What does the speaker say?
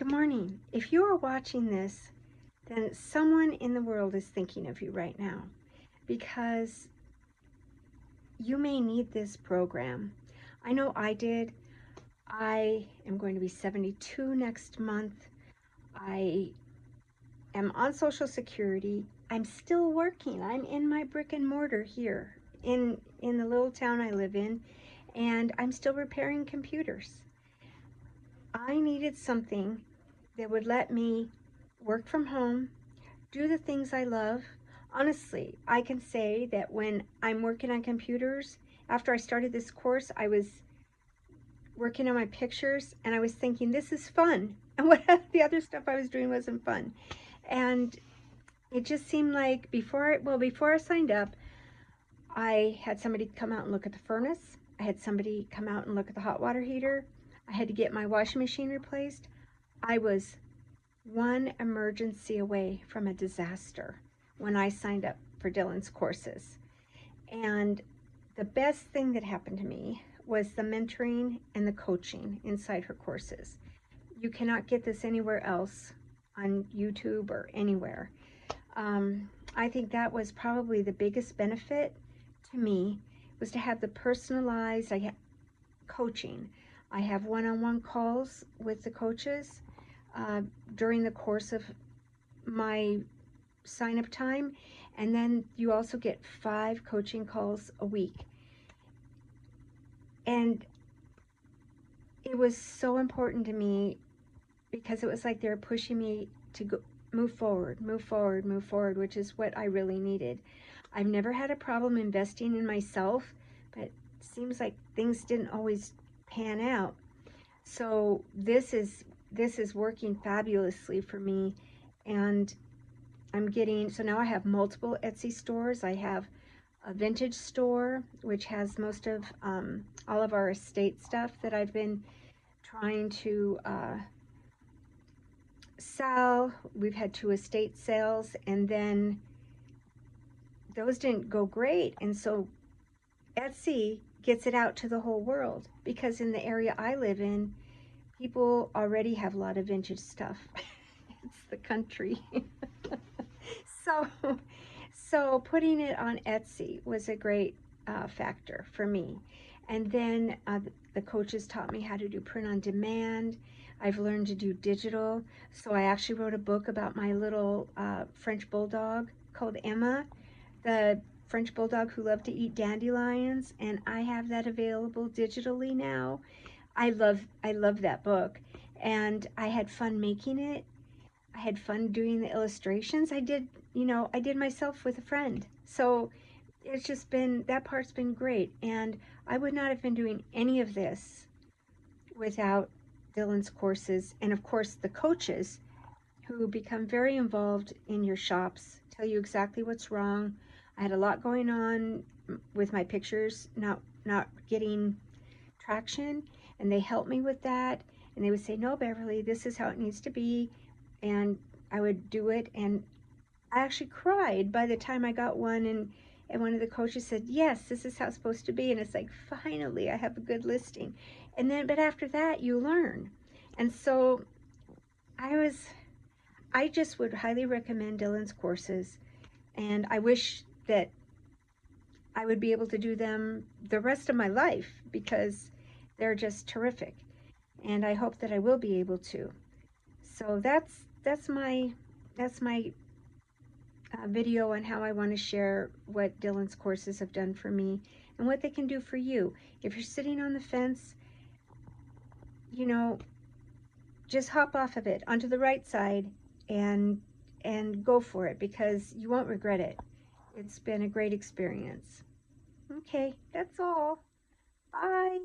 Good morning. If you are watching this, then someone in the world is thinking of you right now because you may need this program. I know I did. I am going to be 72 next month. I am on Social Security. I'm still working. I'm in my brick and mortar here in the little town I live in, and I'm still repairing computers. I needed something that would let me work from home, do the things I love. Honestly, I can say that when I'm working on computers, after I started this course, I was working on my pictures and I was thinking, this is fun. And what the other stuff I was doing wasn't fun. And it just seemed like before I signed up, I had somebody come out and look at the furnace. I had somebody come out and look at the hot water heater. I had to get my washing machine replaced. I was one emergency away from a disaster when I signed up for Dylan's courses. And the best thing that happened to me was the mentoring and the coaching inside her courses. You cannot get this anywhere else on YouTube or anywhere. I think that was probably the biggest benefit to me, was to have the personalized coaching. I have one-on-one calls with the coaches during the course of my sign-up time, and then you also get 5 coaching calls a week. And it was so important to me because it was like they were pushing me to go, move forward, which is what I really needed. I've never had a problem investing in myself, but it seems like things didn't always pan out. So this is working fabulously for me, and so now I have multiple Etsy stores. I have a vintage store, which has most of all of our estate stuff that I've been trying to sell. We've had 2 estate sales, and then those didn't go great, and so Etsy gets it out to the whole world, because in the area I live in, people already have a lot of vintage stuff. It's the country. So putting it on Etsy was a great factor for me. And then the coaches taught me how to do print on demand. I've learned to do digital. So I actually wrote a book about my little French bulldog called Emma, the French bulldog who loved to eat dandelions, and I have that available digitally now. I love that book, and I had fun making it. I had fun doing the illustrations. I did myself with a friend. So it's just been, that part's been great. And I would not have been doing any of this without Dylan's courses. And of course, the coaches who become very involved in your shops, tell you exactly what's wrong. I had a lot going on with my pictures, not getting traction. And they helped me with that. And they would say, no, Beverly, this is how it needs to be. And I would do it, and I actually cried by the time I got one, and one of the coaches said, yes, this is how it's supposed to be. And it's like, finally, I have a good listing. And then, but after that, you learn. And so I just would highly recommend Dylan's courses, and I wish that I would be able to do them the rest of my life, because they're just terrific. And I hope that I will be able to. So that's my video on how I want to share what Dylan's courses have done for me and what they can do for you. If you're sitting on the fence, just hop off of it onto the right side and go for it, because you won't regret it. It's been a great experience. Okay, that's all. Bye.